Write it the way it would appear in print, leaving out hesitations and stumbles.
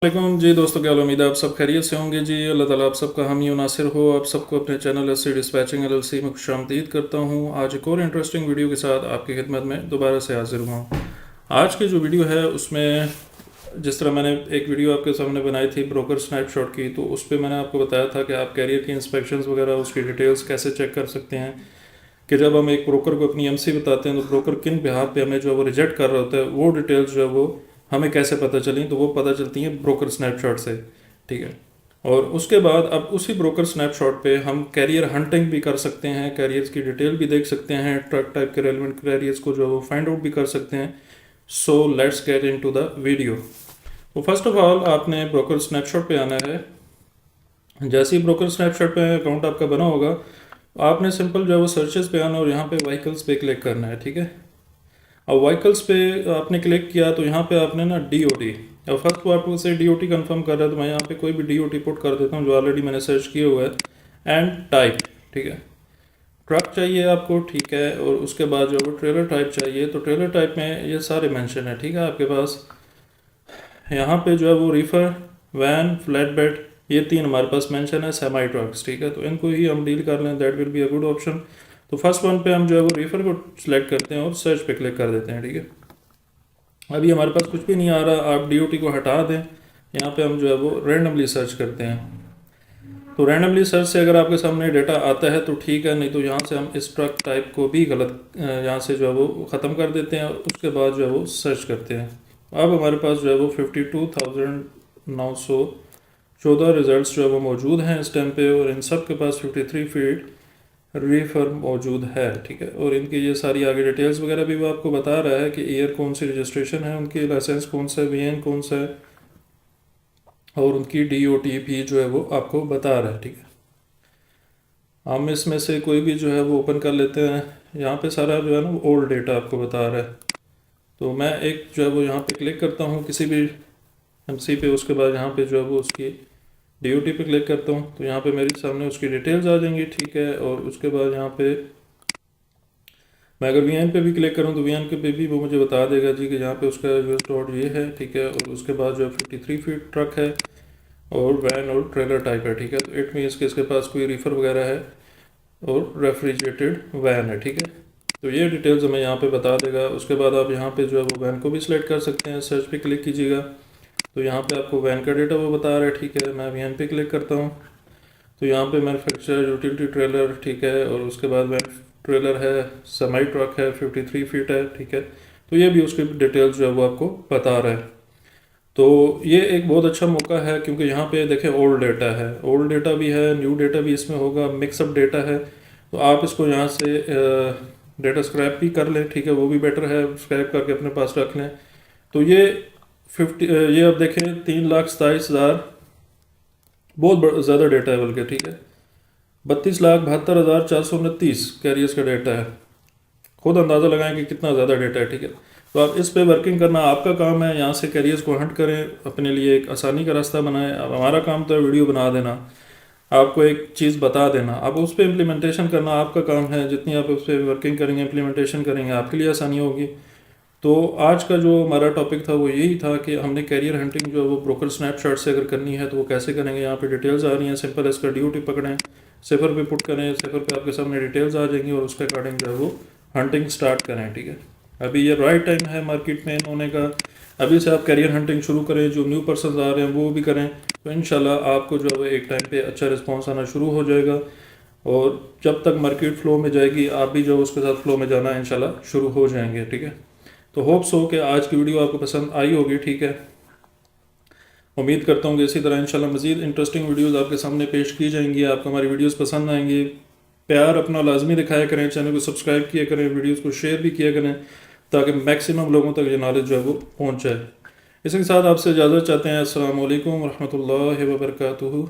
वालेकुम जी दोस्तों, क्या उम्मीद है आप सब खैरियत से होंगे जी। अल्लाह ताला आप सबका हामी और नासिर हो। आप सबको अपने चैनल एससी डिस्पैचिंग एलएलसी में खुशामदीद करता हूँ। आज एक और इंटरेस्टिंग वीडियो के साथ आपकी खिदमत में दोबारा से हाजिर हुआ हूँ। आज की जो वीडियो है उसमें जिस तरह मैंने एक वीडियो आपके सामने बनाई थी ब्रोकर स्नैपशॉट की, तो उस पर मैंने आपको बताया था कि आप कैरियर की इंस्पेक्शंस वगैरह उसकी डिटेल्स कैसे चेक कर सकते हैं कि जब हम एक ब्रोकर को अपनी एमसी बताते हैं तो ब्रोकर किन बिहार पे हमें जो है वो रिजेक्ट कर रहा होता है, वो डिटेल्स जो है वो हमें कैसे पता चली, तो वो पता चलती हैं ब्रोकर स्नैपशॉट से। ठीक है। और उसके बाद अब उसी ब्रोकर स्नैपशॉट पे हम कैरियर हंटिंग भी कर सकते हैं, कैरियर्स की डिटेल भी देख सकते हैं, ट्रक टाइप के रेलिवेंट कैरियर्स को जो है वो फाइंड आउट भी कर सकते हैं। So let's get into the video. तो फर्स्ट ऑफ ऑल आपने ब्रोकर स्नैपशॉट पे आना है। जैसे ही ब्रोकर स्नैपशॉट पे अकाउंट आपका बना होगा, आपने सिंपल जो है वो सर्चेस पे आना और यहाँ पे व्हीकल्स पे क्लिक करना है। ठीक है। अब व्हीकल्स पे आपने क्लिक किया तो यहाँ पे आपने ना डीओटी, अब फर्स्ट तो आपको से डीओटी कंफर्म कर रहा है तो मैं यहाँ पे कोई भी डीओटी पुट कर देता हूँ जो ऑलरेडी मैंने सर्च किया हुआ है, एंड टाइप। ठीक है। ट्रक चाहिए आपको, ठीक है। और उसके बाद जो है वो ट्रेलर टाइप चाहिए, तो ट्रेलर टाइप में ये सारे मेंशन है। ठीक है। आपके पास यहाँ पे जो है वो रिफर, वैन, फ्लैट बेड, ये तीन हमारे पास मेंशन है, सेमी ट्रक्स। ठीक है। तो इनको ही हम डील कर लें, that will be a good option. तो फर्स्ट वन पे हम जो है वो रिफर को सिलेक्ट करते हैं और सर्च पे क्लिक कर देते हैं। ठीक है। अभी हमारे पास कुछ भी नहीं आ रहा, आप डीओटी को हटा दें। यहाँ पे हम जो है वो रैंडमली सर्च करते हैं। तो रैंडमली सर्च से अगर आपके सामने डेटा आता है तो ठीक है, नहीं तो यहाँ से हम इस ट्रक टाइप को भी गलत यहाँ से जो है वो ख़त्म कर देते हैं और उसके बाद जो है वो सर्च करते हैं। अब हमारे पास जो है वो 52,914 रिजल्ट्स जो है वो मौजूद हैं इस टाइम पे, और इन सब के पास 53 फीट रीफर मौजूद है। ठीक है। और इनकी ये सारी आगे डिटेल्स वगैरह भी वो आपको बता रहा है कि ईयर कौन सी रजिस्ट्रेशन है, उनकी लाइसेंस कौन सा है, वीएन कौन सा है, और उनकी डीओटी भी जो है वो आपको बता रहा है। ठीक है। हम इसमें से कोई भी जो है वो ओपन कर लेते हैं। यहाँ पे सारा जो है ना वो ओल्ड डेटा आपको बता रहा है। तो मैं एक जो है वो यहाँ पे क्लिक करता हूँ किसी भी एमसी पे, उसके बाद यहाँ पे जो है वो उसकी डीओटी पे क्लिक करता हूँ तो यहाँ पे मेरे सामने उसकी डिटेल्स आ जाएंगी। ठीक है। और उसके बाद यहाँ पे मैं अगर वीएन पे भी क्लिक करूँ तो वीएन पे भी वो मुझे बता देगा जी कि यहाँ पे उसका जो स्टॉट ये है। ठीक है। और उसके बाद जो है 53 फीट ट्रक है और वैन और ट्रेलर टाइप है। ठीक है। तो इट मीन्स कि इसके पास कोई रिफर वगैरह है और रेफ्रिजरेटेड वैन है। ठीक है। तो ये डिटेल्स हमें यहाँ पे बता देगा। उसके बाद आप यहाँ पे जो है वो वैन को भी सिलेक्ट कर सकते हैं, सर्च पे क्लिक कीजिएगा तो यहाँ पे आपको वैन का डेटा वो बता रहा है। ठीक है। मैं वैन पे क्लिक करता हूँ तो यहाँ पे मैन्युफैक्चरर यूटिलिटी ट्रेलर, ठीक है। और उसके बाद वैन ट्रेलर है, सेमी ट्रक है, 53 फीट है। ठीक है। तो ये भी उसकी डिटेल्स जो है वो आपको बता रहा है। तो ये एक बहुत अच्छा मौका है क्योंकि यहाँ पे देखें ओल्ड डेटा है, ओल्ड डेटा भी है, न्यू डेटा भी इसमें होगा, मिक्सअप डेटा है। तो आप इसको यहाँ से डेटा स्क्रैप भी कर लें। ठीक है। वो भी बेटर है, स्क्रैप करके अपने पास रख लें। तो ये 50 ये अब देखें 3,27,000 बहुत ज़्यादा डेटा है बल्कि। ठीक है। 32,72,429 कैरियर्स का डेटा है। खुद अंदाज़ा लगाएं कि कितना ज़्यादा डेटा है। ठीक है। तो आप इस पे वर्किंग करना आपका काम है, यहाँ से कैरियर्स को हंट करें, अपने लिए एक आसानी का रास्ता बनाएं। अब हमारा काम तो है वीडियो बना देना, आपको एक चीज़ बता देना, अब उस पर इम्प्लीमेंटेशन करना आपका काम है। जितनी आप उस पर वर्किंग करेंगे, इम्प्लीमेंटेशन करेंगे, आपके लिए आसानी होगी। तो आज का जो हमारा टॉपिक था वो यही था कि हमने कैरियर हंटिंग जो है वो ब्रोकर स्नैपशॉट से अगर करनी है तो वो कैसे करेंगे। यहाँ पे डिटेल्स आ रही हैं, सिंपल इसका ड्यूटी पकड़ें, सिफर पे पुट करें, सिफर पे आपके सामने डिटेल्स आ जाएंगी और उसके अकॉर्डिंग जो है वो हंटिंग स्टार्ट करें। ठीक है। अभी ये राइट टाइम है मार्केट में होने का, अभी से आप कैरियर हंटिंग शुरू करें, जो न्यू पर्सन आ रहे हैं वो भी करें, तो इंशाल्लाह आपको जो है वो एक टाइम पे अच्छा रिस्पॉन्स आना शुरू हो जाएगा। और जब तक मार्केट फ्लो में जाएगी आप भी जो उसके साथ फ्लो में जाना इंशाल्लाह शुरू हो जाएंगे। ठीक है। तो होप्स हो कि आज की वीडियो आपको पसंद आई होगी। ठीक है। उम्मीद करता हूँ कि इसी तरह इंशाल्लाह मज़ीद इंटरेस्टिंग वीडियोस आपके सामने पेश की जाएंगी, आपको हमारी वीडियोस पसंद आएंगी। प्यार अपना लाजमी दिखाया करें, चैनल को सब्सक्राइब किया करें, वीडियोस को शेयर भी किया करें ताकि मैक्सिमम लोगों तक ये नॉलेज जो है वो पहुँच जाए। इसी के साथ आपसे इजाज़त चाहते हैं। अस्सलाम वालेकुम रहमतुल्लाहि व बरकातुहू।